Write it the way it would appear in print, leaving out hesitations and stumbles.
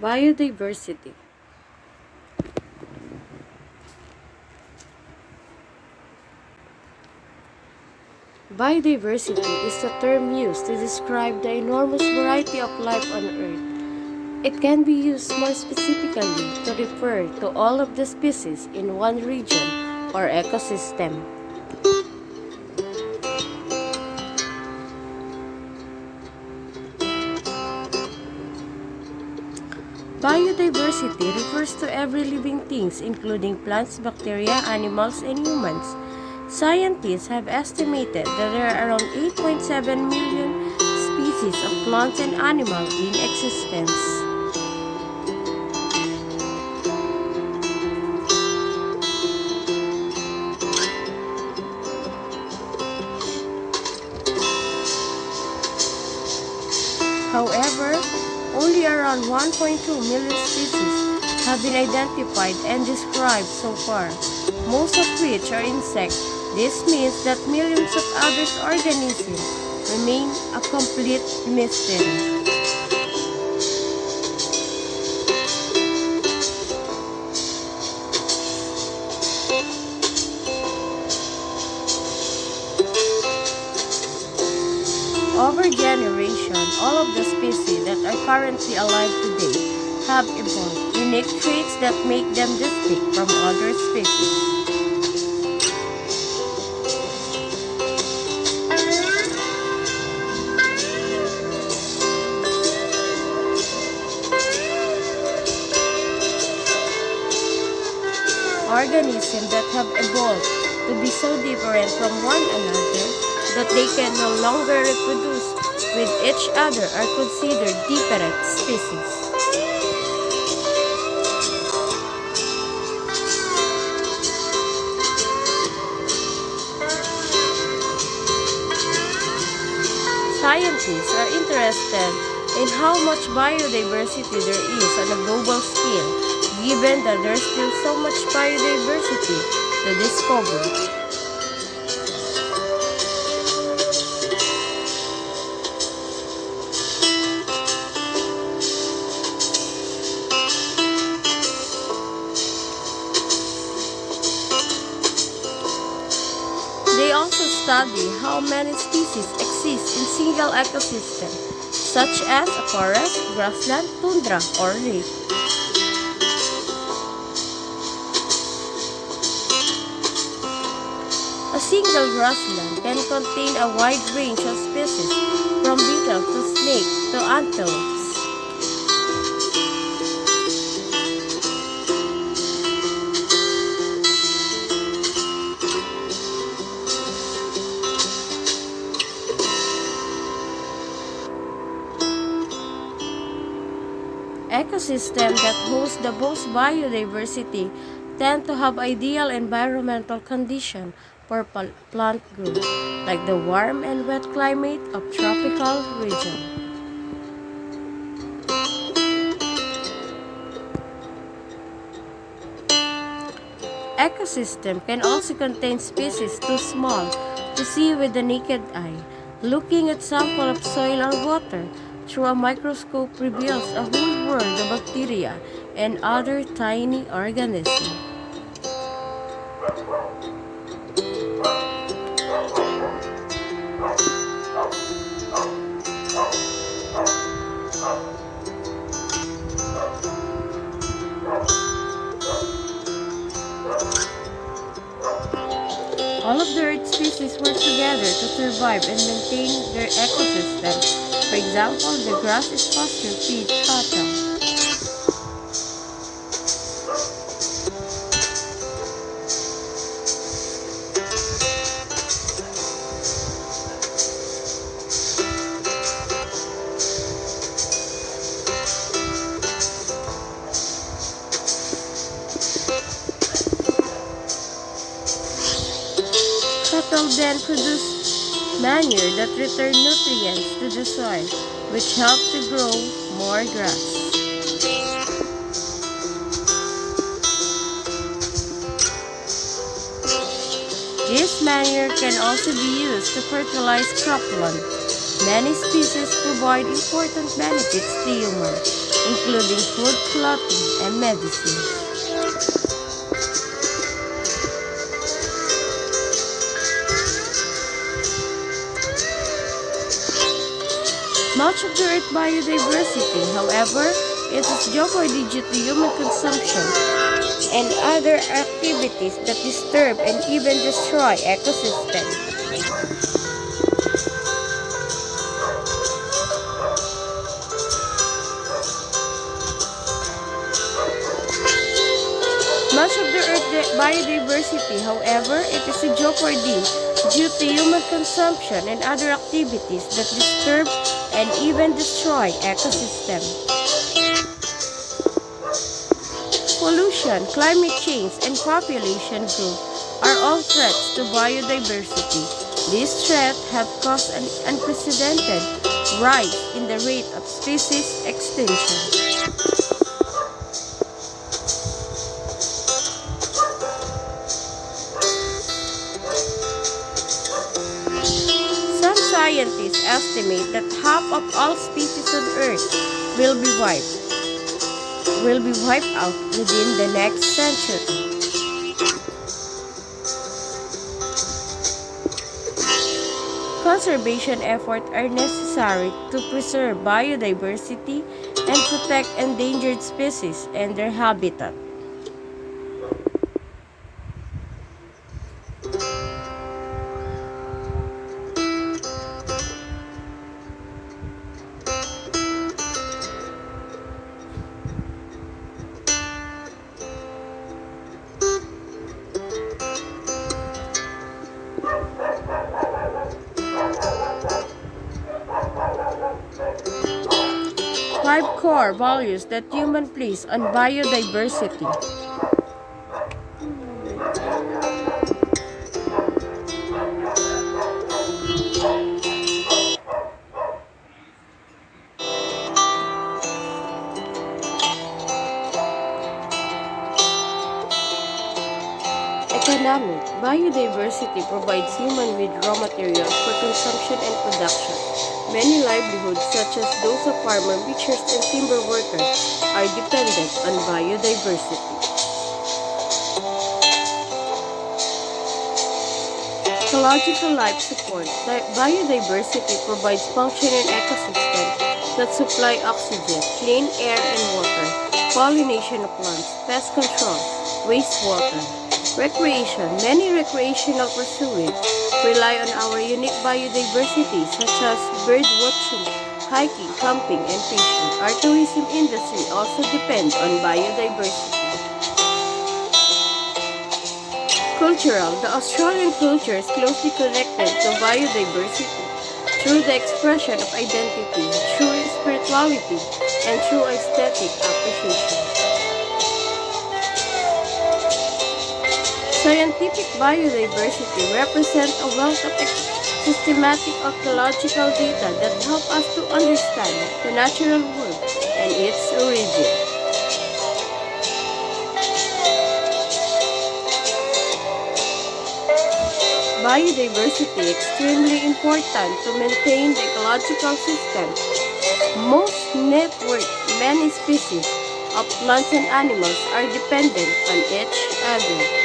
Biodiversity. Biodiversity is a term used to describe the enormous variety of life on Earth. It can be used more specifically to refer to all of the species in one region or ecosystem. Biodiversity refers to every living things, including plants, bacteria, animals, and humans. Scientists have estimated that there are around 8.7 million species of plants and animals in existence. However, only around 1.2 million species have been identified and described so far, most of which are insects. This means that millions of other organisms remain a complete mystery. Over generations, all of the species that are currently alive today have evolved unique traits that make them distinct from other species. Organisms that have evolved to be so different from one another that they can no longer reproduce with each other are considered different species. Scientists are interested in how much biodiversity there is on a global scale, given that there's still so much biodiversity to discover. They also study how many species exist in single ecosystems, such as a forest, grassland, tundra, or lake. A single grassland can contain a wide range of species, from beetles to snakes to antelopes. Ecosystems that host the most biodiversity tend to have ideal environmental conditions for plant growth, like the warm and wet climate of tropical regions. Ecosystem can also contain species too small to see with the naked eye. Looking at sample of soil or water through a microscope reveals a whole world of bacteria and other tiny organisms. All of the Earth species work together to survive and maintain their ecosystem. For example, the grass is pasture feed cattle. Cattle then produce manure that return nutrients to the soil, which help to grow more grass. This manure can also be used to fertilize cropland. Many species provide important benefits to humans. including food, clothing, and medicine. Much of the Earth's biodiversity, however, is in jeopardy due to human consumption and other activities that disturb and even destroy ecosystems. Much of the Earth's biodiversity, however, it is in jeopardy due to human consumption and other activities that disturb and even destroy ecosystems. Pollution, climate change, and population growth are all threats to biodiversity. These threats have caused an unprecedented rise in the rate of species extinction. Scientists estimate that half of all species on Earth will be wiped out within the next century. Conservation efforts are necessary to preserve biodiversity and protect endangered species and their habitat. Five core values that humans place on biodiversity. Economic. Biodiversity provides humans with raw materials for consumption and production. Many livelihoods, such as those of farmers, butchers, and timber workers, are dependent on biodiversity. Ecological life support. Biodiversity provides functioning ecosystems that supply oxygen, clean air and water, pollination of plants, pest control, wastewater. Recreation. Many recreational pursuits rely on our unique biodiversity such as bird watching, hiking, camping, and fishing. Our tourism industry also depends on biodiversity. Cultural. The Australian culture is closely connected to biodiversity through the expression of identity, through spirituality, and through aesthetic appreciation. Scientific biodiversity represents a wealth of systematic ecological data that help us to understand the natural world and its origin. Biodiversity is extremely important to maintain the ecological system. Most network, many species of plants and animals are dependent on each other.